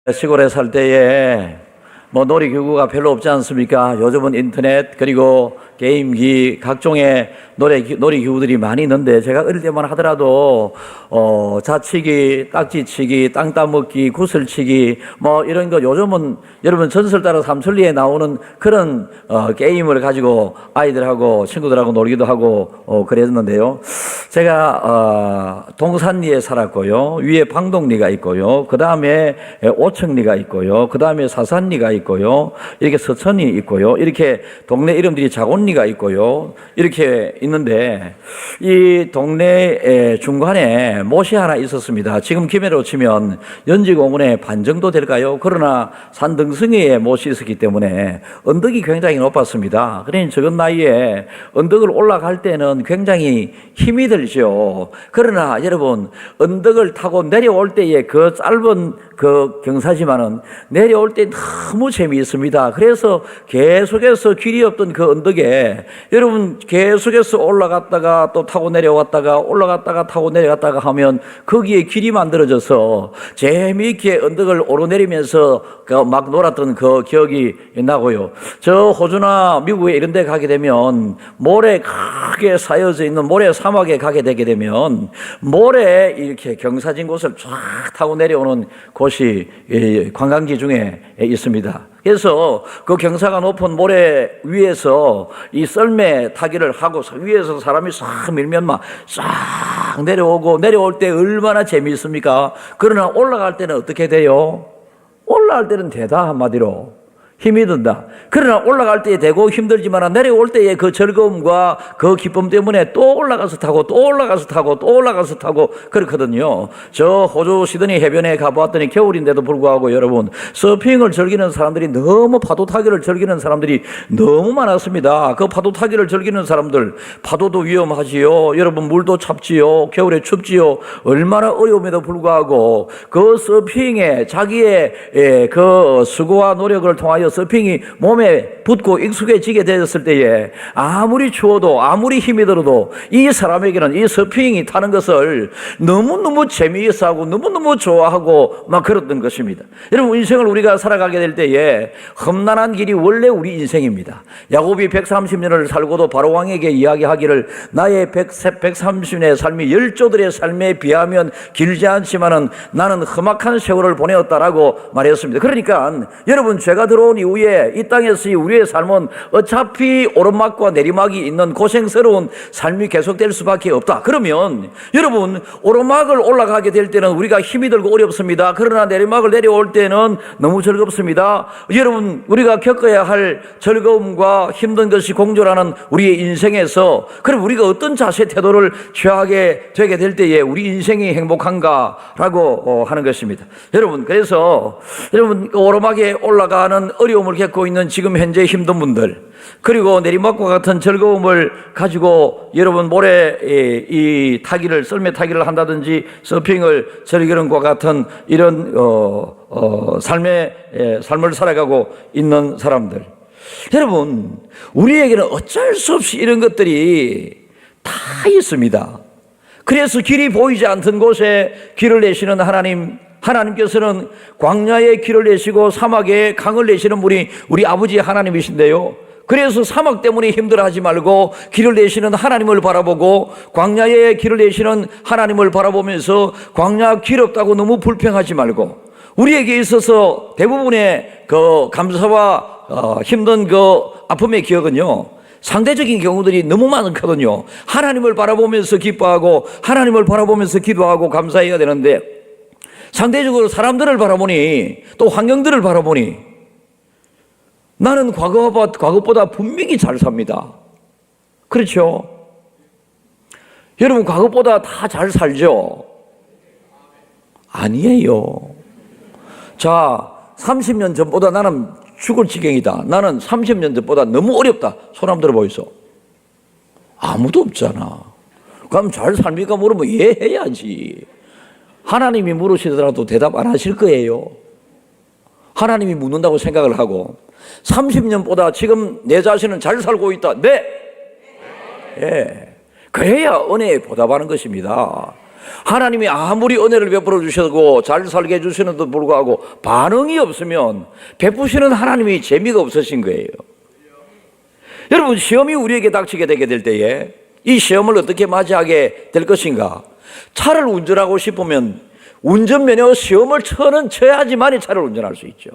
시골에 살 때에 놀이기구가 별로 없지 않습니까? 요즘은 인터넷 그리고 게임기 각종의 놀이기구들이 많이 있는데, 제가 어릴 때만 하더라도 자치기, 딱지치기, 땅 따먹기, 구슬치기 이런 거, 요즘은 여러분 전설 따라 삼천리에 나오는 그런 게임을 가지고 아이들하고 친구들하고 놀기도 하고 그랬는데요. 제가 동산리에 살았고요. 위에 방동리가 있고요. 그 다음에 오청리가 있고요. 그 다음에 사산리가 있고요. 이렇게 서천이 있고요. 이렇게 동네 이름들이 자곤리가 있고요. 이렇게 있는데, 이 동네 중간에 못이 하나 있었습니다. 지금 김해로 치면 연지공원의 반 정도 될까요? 그러나 산등성이에 못이 있었기 때문에 언덕이 굉장히 높았습니다. 그러니 적은 나이에 언덕을 올라갈 때는 굉장히 힘이 들죠. 그러나 여러분, 언덕을 타고 내려올 때에 그 짧은 그 경사지만은 내려올 때 너무 재미있습니다. 그래서 계속해서 길이 없던 그 언덕에 여러분 계속해서 올라갔다가 또 타고 내려왔다가 올라갔다가 타고 내려갔다가 하면 거기에 길이 만들어져서 재미있게 언덕을 오르내리면서 막 놀았던 그 기억이 나고요. 저 호주나 미국에 이런 데 가게 되면 모래 크게 쌓여져 있는 모래 사막에 가게 되게 되면 모래 이렇게 경사진 곳을 쫙 타고 내려오는 곳이 관광지 중에 있습니다. 그래서 그 경사가 높은 모래 위에서 이 썰매 타기를 하고 위에서 사람이 싹 밀면 막 싹 내려오고, 내려올 때 얼마나 재미있습니까? 그러나 올라갈 때는 어떻게 돼요? 올라갈 때는 되다, 한마디로 힘이 든다. 그러나 올라갈 때 되고 힘들지만 내려올 때의 그 즐거움과 그 기쁨 때문에 또 올라가서 타고 또 올라가서 타고 또 올라가서 타고 그렇거든요. 저 호주 시드니 해변에 가보았더니 겨울인데도 불구하고 여러분, 서핑을 즐기는 사람들이 너무, 파도 타기를 즐기는 사람들이 너무 많았습니다. 그 파도 타기를 즐기는 사람들, 파도도 위험하지요. 여러분, 물도 찹지요. 겨울에 춥지요. 얼마나 어려움에도 불구하고 그 서핑에 자기의 그 수고와 노력을 통하여 서핑이 몸에 붙고 익숙해지게 되었을 때에 아무리 추워도 아무리 힘이 들어도 이 사람에게는 이 서핑이 타는 것을 너무너무 재미있어 하고 너무너무 좋아하고 막 그랬던 것입니다. 여러분, 인생을 우리가 살아가게 될 때에 험난한 길이 원래 우리 인생입니다. 야곱이 130년을 살고도 바로왕에게 이야기하기를 나의 130년의 삶이 열조들의 삶에 비하면 길지 않지만은 나는 험악한 세월을 보내었다라고 말했습니다. 그러니까 여러분, 죄가 들어온 이후에 이 땅에서의 우리의 삶은 어차피 오르막과 내리막이 있는 고생스러운 삶이 계속될 수밖에 없다. 그러면 여러분, 오르막을 올라가게 될 때는 우리가 힘이 들고 어렵습니다. 그러나 내리막을 내려올 때는 너무 즐겁습니다. 여러분, 우리가 겪어야 할 즐거움과 힘든 것이 공존하는 우리의 인생에서, 그럼 우리가 어떤 자세 태도를 취하게 되게 될 때에 우리 인생이 행복한가라고 하는 것입니다. 여러분, 그래서 여러분, 오르막에 올라가는 어려움을 겪고 있는 지금 현재 힘든 분들, 그리고 내리막과 같은 즐거움을 가지고 여러분 모래 이 타기를, 썰매 타기를 한다든지 서핑을 즐기는 것과 같은 이런 삶을 살아가고 있는 사람들, 여러분, 우리에게는 어쩔 수 없이 이런 것들이 다 있습니다. 그래서 길이 보이지 않던 곳에 길을 내시는 하나님께서는 광야에 길을 내시고 사막에 강을 내시는 분이 우리 아버지 하나님이신데요. 그래서 사막 때문에 힘들어하지 말고 길을 내시는 하나님을 바라보고, 광야에 길을 내시는 하나님을 바라보면서 광야 길 없다고 너무 불평하지 말고, 우리에게 있어서 대부분의 그 감사와 힘든 그 아픔의 기억은요, 상대적인 경우들이 너무 많거든요. 하나님을 바라보면서 기뻐하고 하나님을 바라보면서 기도하고 감사해야 되는데, 상대적으로 사람들을 바라보니, 또 환경들을 바라보니 나는 과거보다 분명히 잘 삽니다. 그렇죠? 여러분, 과거보다 다 잘 살죠? 아니에요. 자, 30년 전보다 나는 죽을 지경이다. 나는 30년 전보다 너무 어렵다. 손 한번 들어보이소. 아무도 없잖아. 그럼 잘 삽니까? 물으면 예 해야지. 하나님이 물으시더라도 대답 안 하실 거예요. 하나님이 묻는다고 생각을 하고, 30년보다 지금 내 자신은 잘 살고 있다. 네. 예. 그래야 은혜에 보답하는 것입니다. 하나님이 아무리 은혜를 베풀어 주셔도 잘 살게 해주시는데도 불구하고 반응이 없으면 베푸시는 하나님이 재미가 없으신 거예요. 여러분, 시험이 우리에게 닥치게 되게 될 때에 이 시험을 어떻게 맞이하게 될 것인가? 차를 운전하고 싶으면 운전면허 시험을 쳐야지만이 차를 운전할 수 있죠.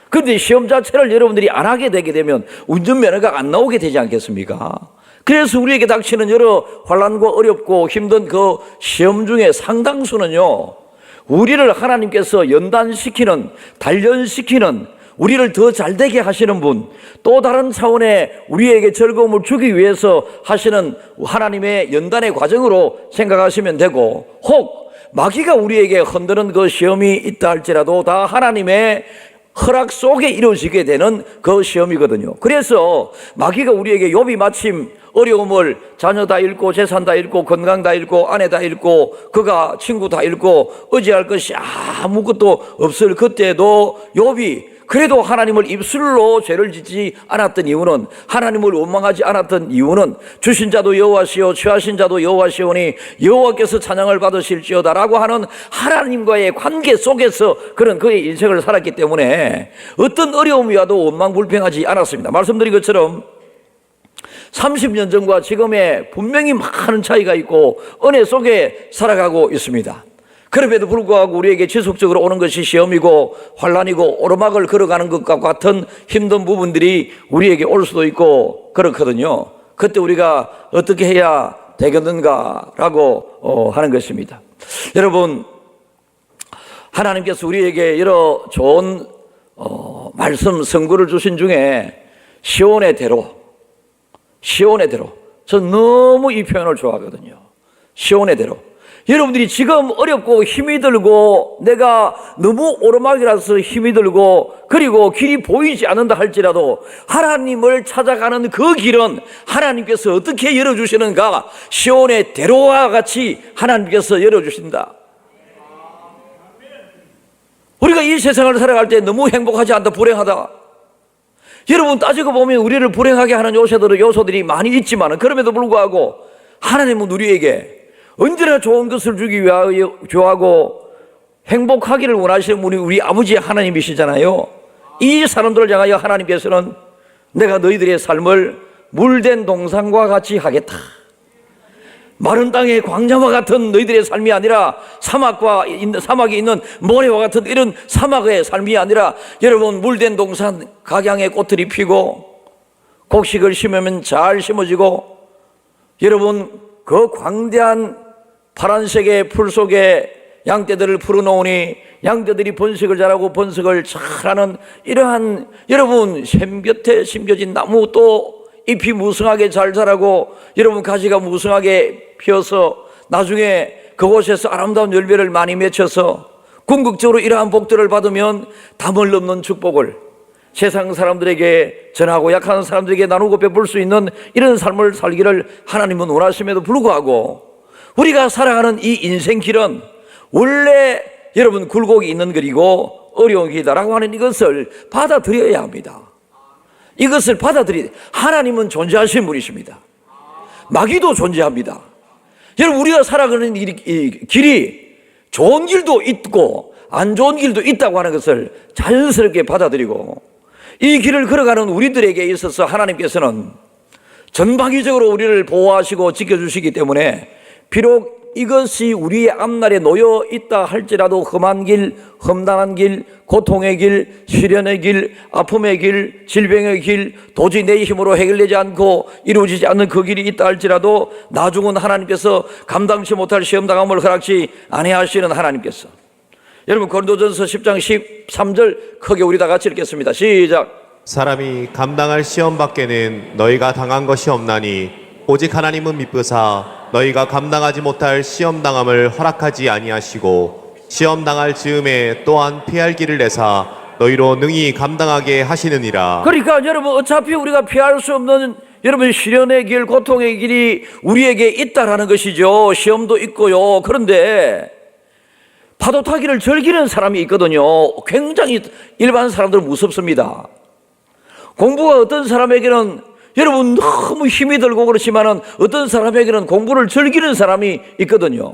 그런데 시험 자체를 여러분들이 안 하게 되게 되면 운전면허가 안 나오게 되지 않겠습니까? 그래서 우리에게 닥치는 여러 환난과 어렵고 힘든 그 시험 중에 상당수는요, 우리를 하나님께서 연단시키는, 단련시키는, 우리를 더 잘되게 하시는 분, 또 다른 차원의 우리에게 즐거움을 주기 위해서 하시는 하나님의 연단의 과정으로 생각하시면 되고, 혹 마귀가 우리에게 흔드는 그 시험이 있다 할지라도 다 하나님의 허락 속에 이루어지게 되는 그 시험이거든요. 그래서 마귀가 우리에게 욥이 마침 어려움을 자녀 다 잃고 재산 다 잃고 건강 다 잃고 아내 다 잃고 그가 친구 다 잃고 의지할 것이 아무것도 없을 그때도 욥이 그래도 하나님을 입술로 죄를 짓지 않았던 이유는, 하나님을 원망하지 않았던 이유는 주신 자도 여호와시오 취하신 자도 여호와시오니 여호와께서 찬양을 받으실지어다라고 하는 하나님과의 관계 속에서 그런 그의 인생을 살았기 때문에 어떤 어려움이 와도 원망불평하지 않았습니다. 말씀드린 것처럼 30년 전과 지금의 분명히 많은 차이가 있고 은혜 속에 살아가고 있습니다. 그럼에도 불구하고 우리에게 지속적으로 오는 것이 시험이고 환난이고 오르막을 걸어가는 것과 같은 힘든 부분들이 우리에게 올 수도 있고 그렇거든요. 그때 우리가 어떻게 해야 되겠는가라고 하는 것입니다. 여러분, 하나님께서 우리에게 여러 좋은 말씀 선구를 주신 중에 시온의 대로, 전 너무 이 표현을 좋아하거든요. 시온의 대로. 여러분들이 지금 어렵고 힘이 들고 내가 너무 오르막이라서 힘이 들고 그리고 길이 보이지 않는다 할지라도 하나님을 찾아가는 그 길은 하나님께서 어떻게 열어주시는가? 시온의 대로와 같이 하나님께서 열어주신다. 우리가 이 세상을 살아갈 때 너무 행복하지 않다, 불행하다. 여러분, 따지고 보면 우리를 불행하게 하는 요소들이 많이 있지만 그럼에도 불구하고 하나님은 우리에게 언제나 좋은 것을 주기 위하여 좋아하고 행복하기를 원하시는 분이 우리 아버지 하나님이시잖아요. 이 사람들을 향하여 하나님께서는 내가 너희들의 삶을 물된 동산과 같이 하겠다. 마른 땅의 광야와 같은 너희들의 삶이 아니라 사막에 있는 모래와 같은 이런 사막의 삶이 아니라 여러분, 물된 동산 각양의 꽃들이 피고 곡식을 심으면 잘 심어지고 여러분, 그 광대한 파란색의 풀 속에 양떼들을 풀어놓으니 양떼들이 번식을 잘하고 번식을 잘하는 이러한 여러분, 샘곁에 심겨진 나무, 또 잎이 무성하게 잘 자라고 여러분, 가지가 무성하게 피어서 나중에 그곳에서 아름다운 열매를 많이 맺혀서 궁극적으로 이러한 복들을 받으면 담을 넘는 축복을 세상 사람들에게 전하고 약한 사람들에게 나누고 베풀 수 있는 이런 삶을 살기를 하나님은 원하심에도 불구하고 우리가 살아가는 이 인생길은 원래 여러분 굴곡이 있는 길이고 어려운 길이다라고 하는 이것을 받아들여야 합니다. 이것을 하나님은 존재하신 분이십니다. 마귀도 존재합니다. 여러분, 우리가 살아가는 이 길이 좋은 길도 있고 안 좋은 길도 있다고 하는 것을 자연스럽게 받아들이고 이 길을 걸어가는 우리들에게 있어서 하나님께서는 전방위적으로 우리를 보호하시고 지켜주시기 때문에 비록 이것이 우리의 앞날에 놓여 있다 할지라도 험한 길, 험난한 길, 고통의 길, 시련의 길, 아픔의 길, 질병의 길, 도저히 내 힘으로 해결되지 않고 이루어지지 않는 그 길이 있다 할지라도 나중은 하나님께서 감당치 못할 시험당함을 허락지 아니하시는 하나님께서, 여러분 고린도전서 10장 13절 크게 우리 다 같이 읽겠습니다. 시작. 사람이 감당할 시험 밖에는 너희가 당한 것이 없나니 오직 하나님은 미쁘사 너희가 감당하지 못할 시험당함을 허락하지 아니하시고 시험당할 즈음에 또한 피할 길을 내사 너희로 능히 감당하게 하시느니라. 그러니까 여러분, 어차피 우리가 피할 수 없는 여러분 시련의 길, 고통의 길이 우리에게 있다라는 것이죠. 시험도 있고요. 그런데 파도 타기를 즐기는 사람이 있거든요. 굉장히 일반 사람들은 무섭습니다. 공부가 어떤 사람에게는 여러분 너무 힘이 들고 그렇지만은 어떤 사람에게는 공부를 즐기는 사람이 있거든요.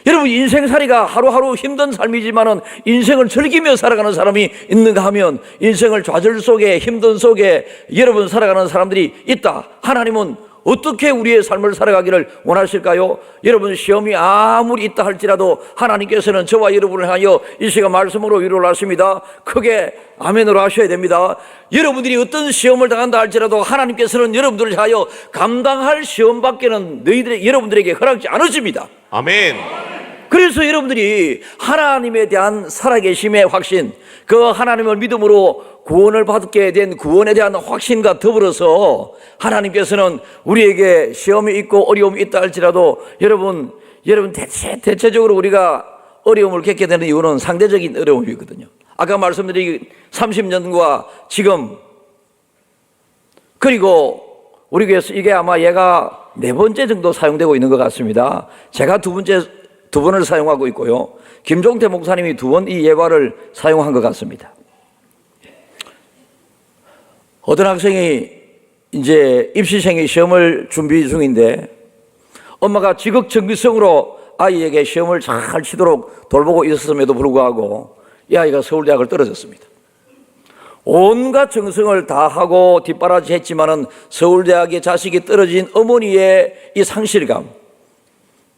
여러분, 인생살이가 하루하루 힘든 삶이지만은 인생을 즐기며 살아가는 사람이 있는가 하면 인생을 좌절 속에, 힘든 속에 여러분 살아가는 사람들이 있다. 하나님은 어떻게 우리의 삶을 살아가기를 원하실까요? 여러분, 시험이 아무리 있다 할지라도 하나님께서는 저와 여러분을 하여 이 시간 말씀으로 위로를 하십니다. 크게 아멘으로 하셔야 됩니다. 여러분들이 어떤 시험을 당한다 할지라도 하나님께서는 여러분들을 하여 감당할 시험밖에는 여러분들에게 허락지 않으십니다. 아멘. 그래서 여러분들이 하나님에 대한 살아계심의 확신, 그 하나님을 믿음으로 구원을 받게 된 구원에 대한 확신과 더불어서 하나님께서는 우리에게 시험이 있고 어려움이 있다 할지라도 여러분 대체적으로 우리가 어려움을 겪게 되는 이유는 상대적인 어려움이거든요. 아까 말씀드린 30년과 지금, 그리고 우리 교회에서 이게 아마 얘가 4번째 정도 사용되고 있는 것 같습니다. 제가 두 번을 사용하고 있고요. 김종태 목사님이 2번 이 예화를 사용한 것 같습니다. 어떤 학생이 이제 입시생이 시험을 준비 중인데 엄마가 지극정성으로 아이에게 시험을 잘 치도록 돌보고 있었음에도 불구하고 이 아이가 서울대학을 떨어졌습니다. 온갖 정성을 다하고 뒷바라지 했지만은 서울대학에 자식이 떨어진 어머니의 이 상실감,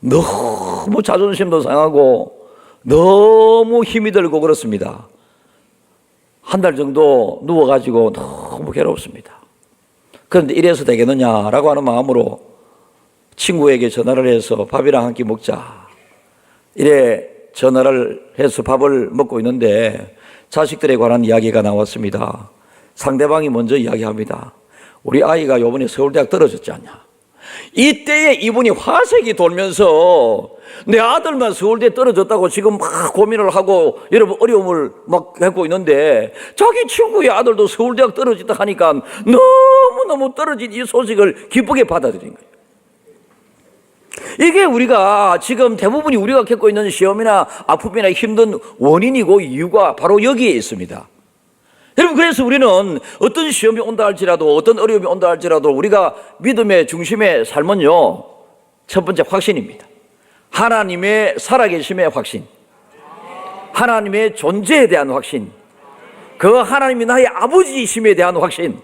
너무 자존심도 상하고 너무 힘이 들고 그렇습니다. 한 달 정도 누워가지고 너무 괴롭습니다. 그런데 이래서 되겠느냐라고 하는 마음으로 친구에게 전화를 해서 밥이랑 한 끼 먹자, 이래 전화를 해서 밥을 먹고 있는데 자식들에 관한 이야기가 나왔습니다. 상대방이 먼저 이야기합니다. 우리 아이가 요번에 서울대학 떨어졌지 않냐. 이때에 이분이 화색이 돌면서 내 아들만 서울대 떨어졌다고 지금 막 고민을 하고 여러분 어려움을 막 겪고 있는데 자기 친구의 아들도 서울대학 떨어졌다 하니까 너무너무 떨어진 이 소식을 기쁘게 받아들인 거예요. 이게 우리가 지금 대부분이 우리가 겪고 있는 시험이나 아픔이나 힘든 원인이고 이유가 바로 여기에 있습니다. 여러분, 그래서 우리는 어떤 시험이 온다 할지라도 어떤 어려움이 온다 할지라도 우리가 믿음의 중심에 살면요, 첫 번째 확신입니다. 하나님의 살아계심의 확신, 하나님의 존재에 대한 확신, 그 하나님이 나의 아버지이심에 대한 확신,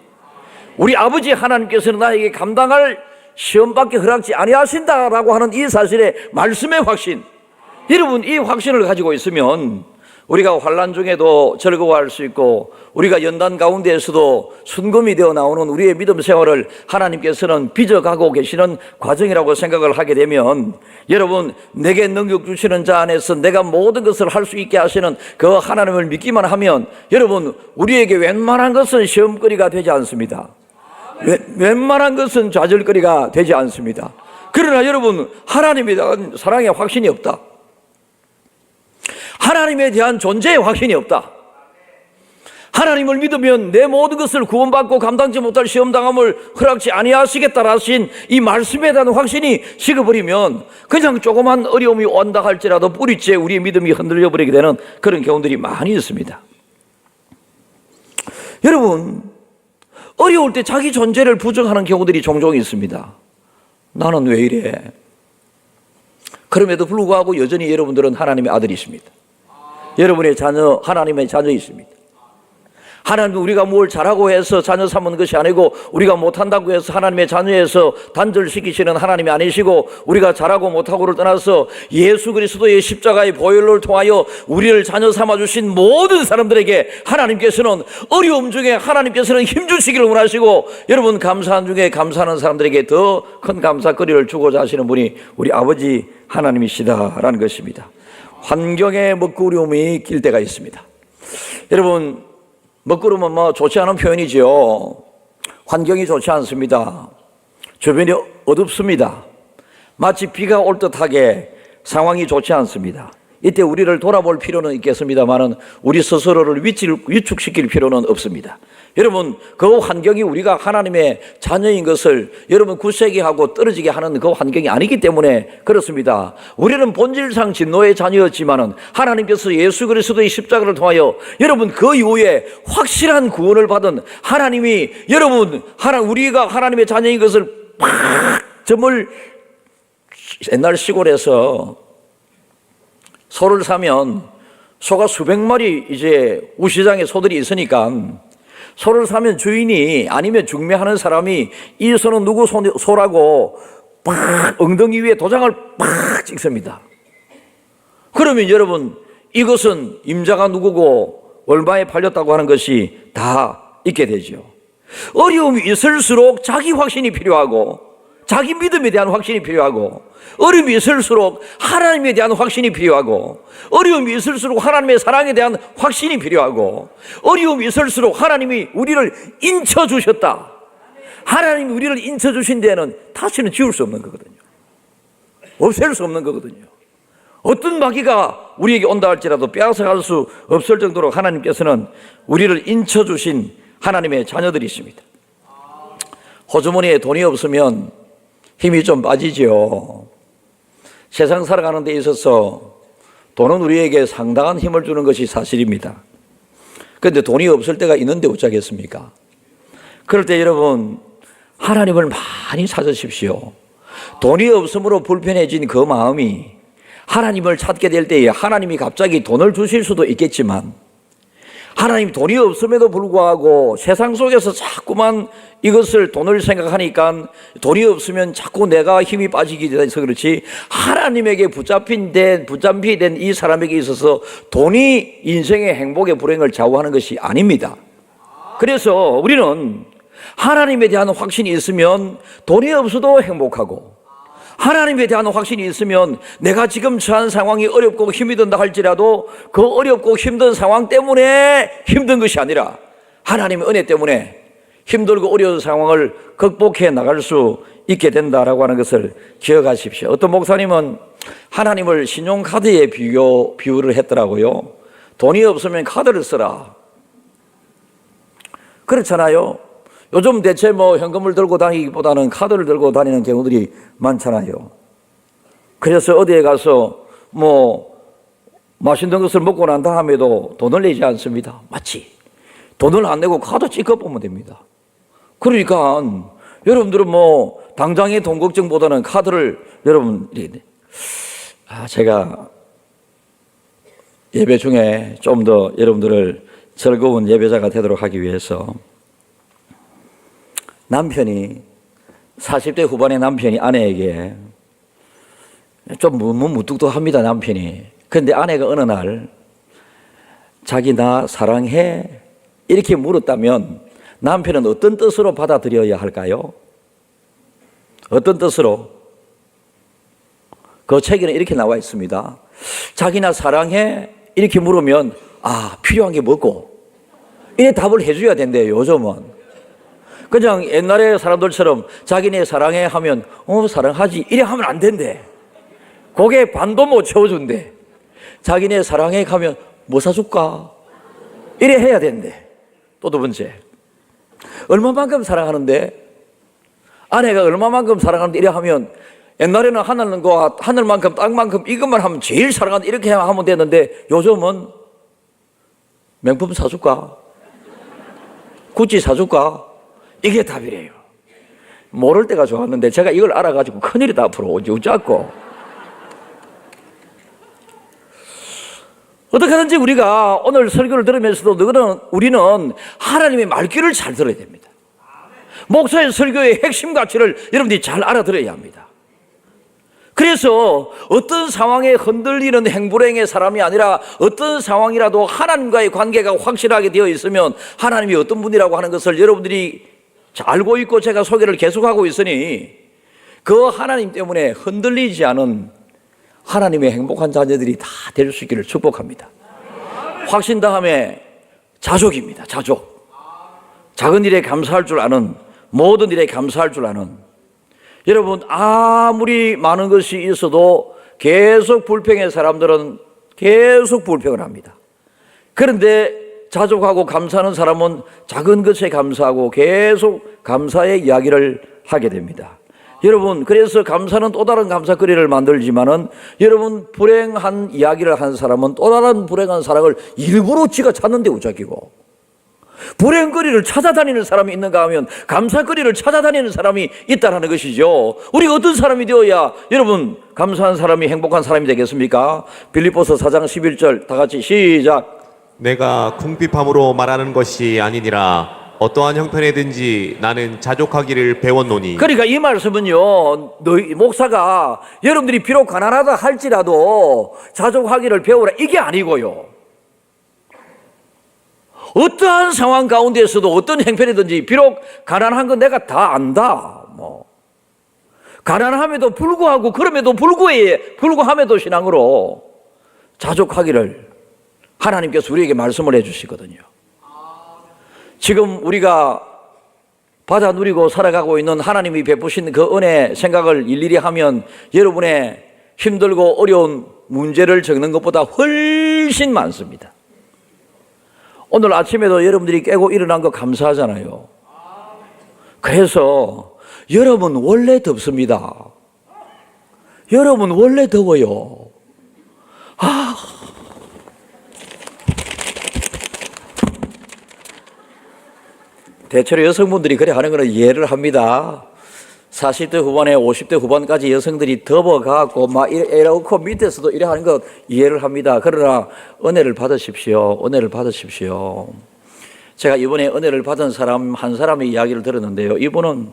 우리 아버지 하나님께서는 나에게 감당할 시험밖에 허락지 아니하신다라고 하는 이 사실의 말씀의 확신. 여러분, 이 확신을 가지고 있으면 우리가 환난 중에도 즐거워할 수 있고 우리가 연단 가운데에서도 순금이 되어 나오는 우리의 믿음 생활을 하나님께서는 빚어가고 계시는 과정이라고 생각을 하게 되면 여러분, 내게 능력 주시는 자 안에서 내가 모든 것을 할 수 있게 하시는 그 하나님을 믿기만 하면 여러분, 우리에게 웬만한 것은 시험거리가 되지 않습니다. 웬만한 것은 좌절거리가 되지 않습니다. 그러나 여러분, 하나님에 대한 사랑의 확신이 없다, 하나님에 대한 존재의 확신이 없다, 하나님을 믿으면 내 모든 것을 구원받고 감당지 못할 시험당함을 허락지 아니하시겠다 하신 이 말씀에 대한 확신이 식어버리면 그냥 조그만 어려움이 온다 할지라도 뿌리째 우리의 믿음이 흔들려 버리게 되는 그런 경우들이 많이 있습니다. 여러분, 어려울 때 자기 존재를 부정하는 경우들이 종종 있습니다. 나는 왜 이래? 그럼에도 불구하고 여전히 여러분들은 하나님의 아들이십니다. 여러분의 자녀, 하나님의 자녀이십니다. 하나님도 우리가 뭘 잘하고 해서 자녀 삼은 것이 아니고 우리가 못한다고 해서 하나님의 자녀에서 단절시키시는 하나님이 아니시고 우리가 잘하고 못하고를 떠나서 예수 그리스도의 십자가의 보혈을 통하여 우리를 자녀 삼아주신 모든 사람들에게 하나님께서는 어려움 중에 하나님께서는 힘주시기를 원하시고 여러분, 감사한 중에 감사하는 사람들에게 더 큰 감사거리를 주고자 하시는 분이 우리 아버지 하나님이시다라는 것입니다. 환경에 먹구름이 낄 때가 있습니다. 여러분, 먹구름은 뭐 좋지 않은 표현이지요. 환경이 좋지 않습니다. 주변이 어둡습니다. 마치 비가 올 듯하게 상황이 좋지 않습니다. 이때 우리를 돌아볼 필요는 있겠습니다만은 우리 스스로를 위축시킬 필요는 없습니다. 여러분, 그 환경이 우리가 하나님의 자녀인 것을 여러분 굳세게 떨어지게 하는 그 환경이 아니기 때문에 그렇습니다. 우리는 본질상 진노의 자녀였지만은 하나님께서 예수 그리스도의 십자가를 통하여 여러분 그 이후에 확실한 구원을 받은 하나님이 여러분 우리가 하나님의 자녀인 것을 팍 점을 옛날 시골에서 소를 사면 소가 수백 마리 이제 우시장에 소들이 있으니까 소를 사면 주인이 아니면 중매하는 사람이 이 소는 누구 소라고 팍 엉덩이 위에 도장을 팍 찍습니다. 그러면 여러분 이것은 임자가 누구고 얼마에 팔렸다고 하는 것이 다 있게 되죠. 어려움이 있을수록 자기 확신이 필요하고 자기 믿음에 대한 확신이 필요하고 어려움이 있을수록 하나님에 대한 확신이 필요하고 어려움이 있을수록 하나님의 사랑에 대한 확신이 필요하고 어려움이 있을수록 하나님이 우리를 인쳐주셨다. 하나님이 우리를 인쳐주신 데에는 다시는 지울 수 없는 거거든요. 없앨 수 없는 거거든요. 어떤 마귀가 우리에게 온다 할지라도 빼앗아갈 수 없을 정도로 하나님께서는 우리를 인쳐주신 하나님의 자녀들이십니다. 호주머니에 돈이 없으면 힘이 좀 빠지죠. 세상 살아가는 데 있어서 돈은 우리에게 상당한 힘을 주는 것이 사실입니다. 그런데 돈이 없을 때가 있는데 어쩌겠습니까? 그럴 때 여러분 하나님을 많이 찾으십시오. 돈이 없음으로 불편해진 그 마음이 하나님을 찾게 될 때에 하나님이 갑자기 돈을 주실 수도 있겠지만 하나님 돈이 없음에도 불구하고 세상 속에서 자꾸만 이것을 돈을 생각하니까 돈이 없으면 자꾸 내가 힘이 빠지게 돼서 그렇지 하나님에게 붙잡히 된 이 사람에게 있어서 돈이 인생의 행복의 불행을 좌우하는 것이 아닙니다. 그래서 우리는 하나님에 대한 확신이 있으면 돈이 없어도 행복하고 하나님에 대한 확신이 있으면 내가 지금 처한 상황이 어렵고 힘이 든다 할지라도 그 어렵고 힘든 상황 때문에 힘든 것이 아니라 하나님의 은혜 때문에 힘들고 어려운 상황을 극복해 나갈 수 있게 된다라고 하는 것을 기억하십시오. 어떤 목사님은 하나님을 신용카드에 비유를 했더라고요. 돈이 없으면 카드를 써라. 그렇잖아요. 요즘 대체 현금을 들고 다니기보다는 카드를 들고 다니는 경우들이 많잖아요. 그래서 어디에 가서 맛있는 것을 먹고 난 다음에도 돈을 내지 않습니다. 마치 돈을 안 내고 카드 찍어 보면 됩니다. 그러니까 여러분들은 당장의 돈 걱정보다는 카드를 제가 예배 중에 좀 더 여러분들을 즐거운 예배자가 되도록 하기 위해서 남편이 40대 후반의 남편이 아내에게 좀 무뚝뚝합니다. 남편이. 그런데 아내가 어느 날 자기 나 사랑해 이렇게 물었다면 남편은 어떤 뜻으로 받아들여야 할까요? 어떤 뜻으로? 그 책에는 이렇게 나와 있습니다. 자기 나 사랑해 이렇게 물으면 필요한 게 뭐고 이래 답을 해줘야 된대요. 요즘은 그냥 옛날에 사람들처럼 자기네 사랑해 하면 사랑하지 이래 하면 안 된대. 그게 반도 못 채워준대. 자기네 사랑해 하면 뭐 사줄까 이래 해야 된대. 또 두 번째, 얼마만큼 사랑하는데 아내가 얼마만큼 사랑하는데 이래 하면 옛날에는 하늘만큼 땅만큼 이것만 하면 제일 사랑한다 이렇게 하면 되는데 요즘은 명품 사줄까 구찌 사줄까 이게 답이래요. 모를 때가 좋았는데 제가 이걸 알아가지고 큰일이다 앞으로 어쩌고 어떻게든지 우리가 오늘 설교를 들으면서도 우리는 하나님의 말귀를 잘 들어야 됩니다. 목사의 설교의 핵심 가치를 여러분들이 잘 알아들어야 합니다. 그래서 어떤 상황에 흔들리는 행불행의 사람이 아니라 어떤 상황이라도 하나님과의 관계가 확실하게 되어 있으면 하나님이 어떤 분이라고 하는 것을 여러분들이 알고 있고 제가 소개를 계속하고 있으니 그 하나님 때문에 흔들리지 않은 하나님의 행복한 자녀들이 다 될 수 있기를 축복합니다. 확신 다음에 자족입니다. 자족. 작은 일에 감사할 줄 아는, 모든 일에 감사할 줄 아는. 여러분 아무리 많은 것이 있어도 계속 불평의 사람들은 계속 불평을 합니다. 그런데 자족하고 감사하는 사람은 작은 것에 감사하고 계속 감사의 이야기를 하게 됩니다. 여러분 그래서 감사는 또 다른 감사거리를 만들지만은 여러분 불행한 이야기를 한 사람은 또 다른 불행한 사랑을 일부러 지가 찾는데 우짝이고 불행거리를 찾아다니는 사람이 있는가 하면 감사거리를 찾아다니는 사람이 있다는 것이죠. 우리가 어떤 사람이 되어야 여러분 감사한 사람이 행복한 사람이 되겠습니까? 빌립보서 4장 11절 다 같이 시작. 내가 궁핍함으로 말하는 것이 아니니라 어떠한 형편이든지 나는 자족하기를 배웠노니. 그러니까 이 말씀은요, 너희 목사가 여러분들이 비록 가난하다 할지라도 자족하기를 배우라 이게 아니고요, 어떠한 상황 가운데서도 어떤 형편이든지 비록 가난한 건 내가 다 안다, 가난함에도 불구하고 그럼에도 불구함에도 신앙으로 자족하기를 하나님께서 우리에게 말씀을 해주시거든요. 지금 우리가 받아 누리고 살아가고 있는 하나님이 베푸신 그 은혜 생각을 일일이 하면 여러분의 힘들고 어려운 문제를 적는 것보다 훨씬 많습니다. 오늘 아침에도 여러분들이 깨고 일어난 거 감사하잖아요. 그래서 여러분 원래 덥습니다. 여러분 원래 더워요. 대체로 여성분들이 그래 하는 거는 이해를 합니다. 40대 후반에 50대 후반까지 여성들이 덮어갖고 막 에어컨 밑에서도 이래 하는 거 이해를 합니다. 그러나 은혜를 받으십시오. 은혜를 받으십시오. 제가 이번에 은혜를 받은 사람 한 사람의 이야기를 들었는데요. 이분은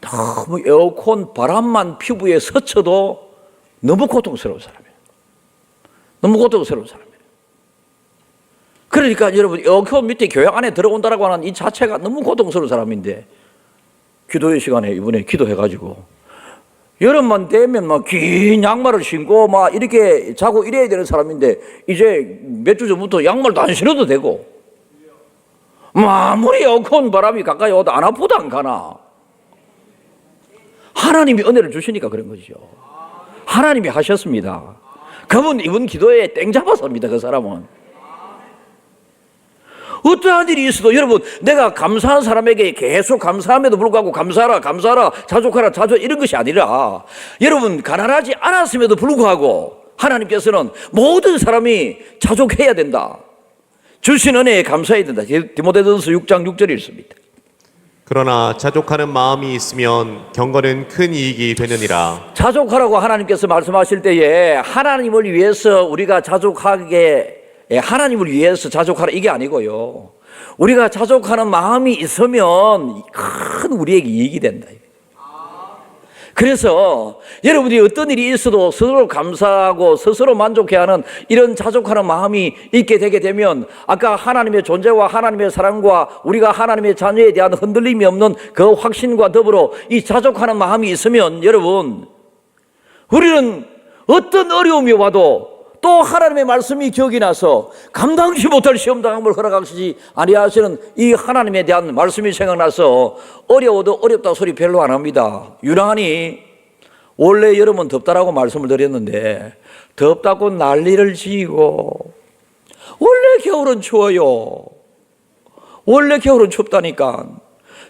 너무 에어컨 바람만 피부에 스쳐도 너무 고통스러운 사람이에요. 너무 고통스러운 사람이에요. 그러니까 여러분 에어컨 밑에 교회 안에 들어온다라고 하는 이 자체가 너무 고통스러운 사람인데 기도의 시간에 이번에 기도해가지고 여름만 되면 막 긴 양말을 신고 막 이렇게 자고 이래야 되는 사람인데 이제 몇 주 전부터 양말도 안 신어도 되고 아무리 에어컨 바람이 가까이 와도 안 아프도 안 가나. 하나님이 은혜를 주시니까 그런 거죠. 하나님이 하셨습니다. 이분 기도에 땡 잡았습니다. 그 사람은. 어떠한 일이 있어도 여러분 내가 감사한 사람에게 계속 감사함에도 불구하고 감사하라 자족하라 이런 것이 아니라 여러분 가난하지 않았음에도 불구하고 하나님께서는 모든 사람이 자족해야 된다. 주신 은혜에 감사해야 된다. 디모데전서 6장 6절이 있습니다. 그러나 자족하는 마음이 있으면 경건은 큰 이익이 되느니라. 자족하라고 하나님께서 말씀하실 때에 하나님을 위해서 우리가 하나님을 위해서 자족하라 이게 아니고요, 우리가 자족하는 마음이 있으면 큰 우리에게 이익이 된다. 그래서 여러분들이 어떤 일이 있어도 스스로 감사하고 스스로 만족해야 하는 이런 자족하는 마음이 있게 되게 되면 아까 하나님의 존재와 하나님의 사랑과 우리가 하나님의 자녀에 대한 흔들림이 없는 그 확신과 더불어 이 자족하는 마음이 있으면 여러분 우리는 어떤 어려움이 와도 또 하나님의 말씀이 기억이 나서 감당치 못할 시험당함을 허락하시지 아니하시는 이 하나님에 대한 말씀이 생각나서 어려워도 어렵다 소리 별로 안 합니다. 유난히 원래 여름은 덥다라고 말씀을 드렸는데 덥다고 난리를 지고 원래 겨울은 추워요. 원래 겨울은 춥다니까.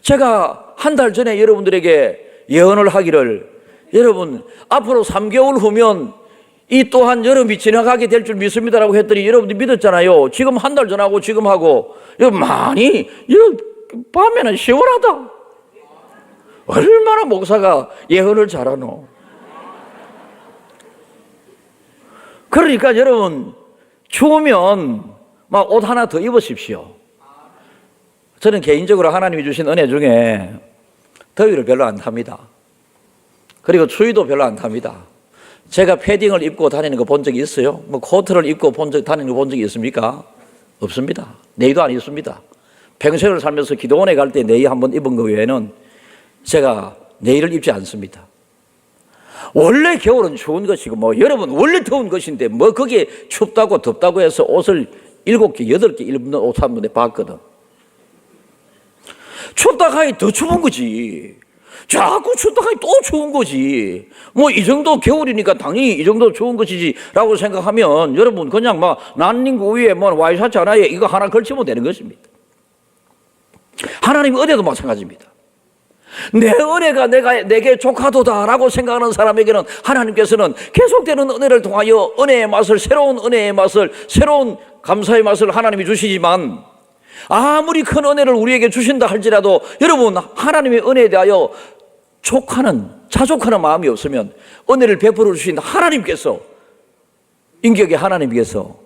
제가 한 달 전에 여러분들에게 예언을 하기를 여러분 앞으로 3개월 후면 이 또한 여름이 지나가게 될 줄 믿습니다라고 했더니 여러분들이 믿었잖아요. 지금 한 달 전하고 지금 하고 많이 밤에는 시원하다. 얼마나 목사가 예언을 잘하노. 그러니까 여러분 추우면 막 옷 하나 더 입으십시오. 저는 개인적으로 하나님이 주신 은혜 중에 더위를 별로 안 탑니다. 그리고 추위도 별로 안 탑니다. 제가 패딩을 입고 다니는 거 본 적이 있어요? 코트를 입고 다니는 거 본 적이 있습니까? 없습니다. 내의도 안 입습니다. 평생을 살면서 기도원에 갈 때 내의 한번 입은 거 외에는 제가 내의를 입지 않습니다. 원래 겨울은 추운 것이고 여러분 원래 더운 것인데 거기에 춥다고 덥다고 해서 옷을 7개, 8개 입는 옷 한 번에 봤거든. 춥다 가니 더 추운 거지. 자꾸 춥다 가니 또 추운 거지. 이 정도 겨울이니까 당연히 이 정도 추운 것이지 라고 생각하면 여러분 그냥 난닝구 위에 와이셔츠 하나에 이거 하나 걸치면 되는 것입니다. 하나님 은혜도 마찬가지입니다. 내 은혜가 내게 족하도다라고 생각하는 사람에게는 하나님께서는 계속되는 은혜를 통하여 은혜의 맛을, 새로운 은혜의 맛을, 새로운 감사의 맛을 하나님이 주시지만 아무리 큰 은혜를 우리에게 주신다 할지라도 여러분, 하나님의 은혜에 대하여 자족하는 마음이 없으면 은혜를 베풀어 주신 하나님께서, 인격의 하나님께서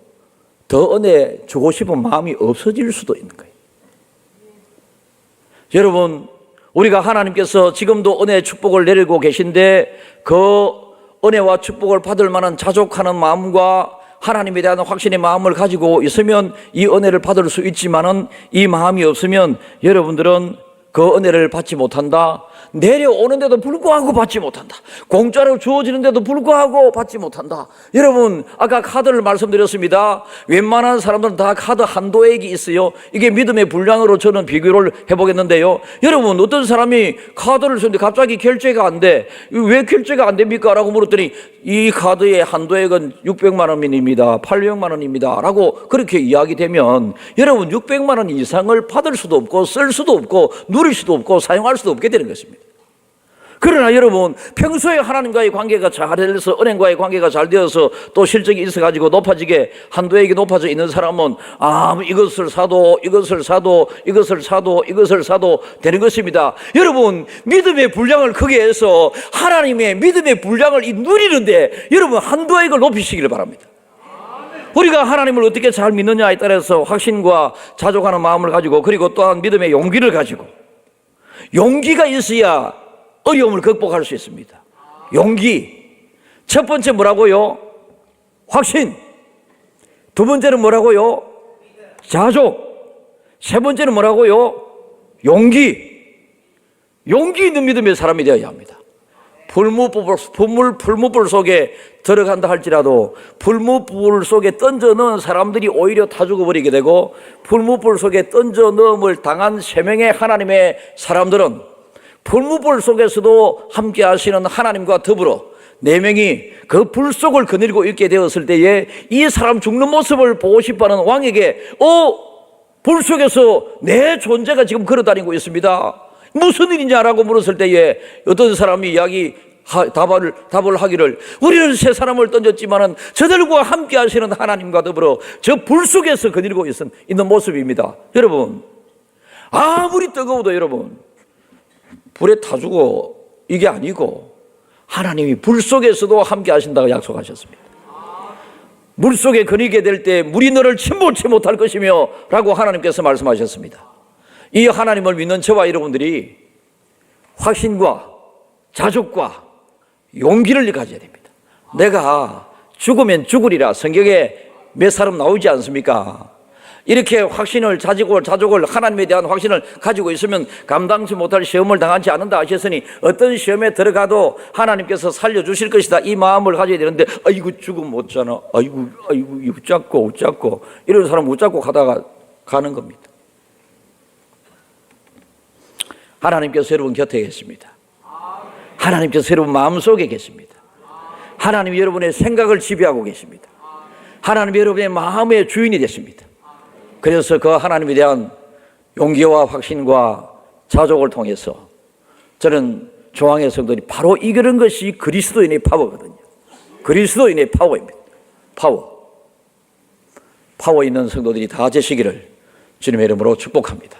더 은혜 주고 싶은 마음이 없어질 수도 있는 거예요. 여러분, 우리가 하나님께서 지금도 은혜의 축복을 내리고 계신데 그 은혜와 축복을 받을 만한 자족하는 마음과 하나님에 대한 확신의 마음을 가지고 있으면 이 은혜를 받을 수 있지만은 이 마음이 없으면 여러분들은 그 은혜를 받지 못한다. 내려오는데도 불구하고 받지 못한다. 공짜로 주어지는데도 불구하고 받지 못한다. 여러분, 아까 카드를 말씀드렸습니다. 웬만한 사람들은 다 카드 한도액이 있어요. 이게 믿음의 분량으로 저는 비교를 해보겠는데요. 여러분, 어떤 사람이 카드를 썼는데 갑자기 결제가 안 돼. 왜 결제가 안 됩니까? 라고 물었더니 이 카드의 한도액은 600만 원입니다. 800만 원입니다. 라고 그렇게 이야기되면 여러분, 600만 원 이상을 받을 수도 없고 쓸 수도 없고 누릴 수도 없고 사용할 수도 없게 되는 것입니다. 그러나 여러분, 평소에 하나님과의 관계가 잘 돼서, 은행과의 관계가 잘 되어서 또 실적이 있어가지고 높아지게 한도액이 높아져 있는 사람은 이것을 사도 되는 것입니다. 여러분, 믿음의 분량을 크게 해서 하나님의 믿음의 분량을 누리는데 여러분, 한도액을 높이시기를 바랍니다. 우리가 하나님을 어떻게 잘 믿느냐에 따라서 확신과 자족하는 마음을 가지고, 그리고 또한 믿음의 용기를 가지고, 용기가 있어야 어려움을 극복할 수 있습니다. 용기. 첫 번째 뭐라고요? 확신. 두 번째는 뭐라고요? 자족. 세 번째는 뭐라고요? 용기. 용기 있는 믿음의 사람이 되어야 합니다. 풀무불 속에 들어간다 할지라도 풀무불 속에 던져 넣은 사람들이 오히려 다 죽어버리게 되고, 풀무불 속에 던져 넣음을 당한 세 명의 하나님의 사람들은 풀무불 속에서도 함께 하시는 하나님과 더불어 네 명이 그 불 속을 거닐고 있게 되었을 때에 이 사람 죽는 모습을 보고 싶어하는 왕에게 불 속에서 내 존재가 지금 걸어다니고 있습니다. 무슨 일이냐라고 물었을 때에 어떤 사람이 답을 하기를, 우리는 세 사람을 던졌지만은 저들과 함께 하시는 하나님과 더불어 저 불 속에서 거닐고 있는 모습입니다. 여러분, 아무리 뜨거워도 여러분, 불에 타주고 이게 아니고 하나님이 불 속에서도 함께 하신다고 약속하셨습니다. 물 속에 거니게 될 때 물이 너를 침몰치 못할 것이며 라고 하나님께서 말씀하셨습니다. 이 하나님을 믿는 저와 여러분들이 확신과 자족과 용기를 가져야 됩니다. 내가 죽으면 죽으리라 성경에 몇 사람 나오지 않습니까? 이렇게 확신을, 자족을, 하나님에 대한 확신을 가지고 있으면 감당치 못할 시험을 당하지 않는다 하셨으니 어떤 시험에 들어가도 하나님께서 살려주실 것이다, 이 마음을 가져야 되는데, 아이고 죽으면 못 자나, 아이고 웃잡고 이런 사람 웃잡고 가는 겁니다. 하나님께서 여러분 곁에 계십니다. 하나님께서 여러분 마음속에 계십니다. 하나님이 여러분의 생각을 지배하고 계십니다. 하나님이 여러분의 마음의 주인이 되십니다. 그래서 그 하나님에 대한 용기와 확신과 자족을 통해서 저는 조항의 성도들이 바로 이런 것이 그리스도인의 파워거든요. 그리스도인의 파워입니다. 파워 있는 성도들이 다 되시기를 주님의 이름으로 축복합니다.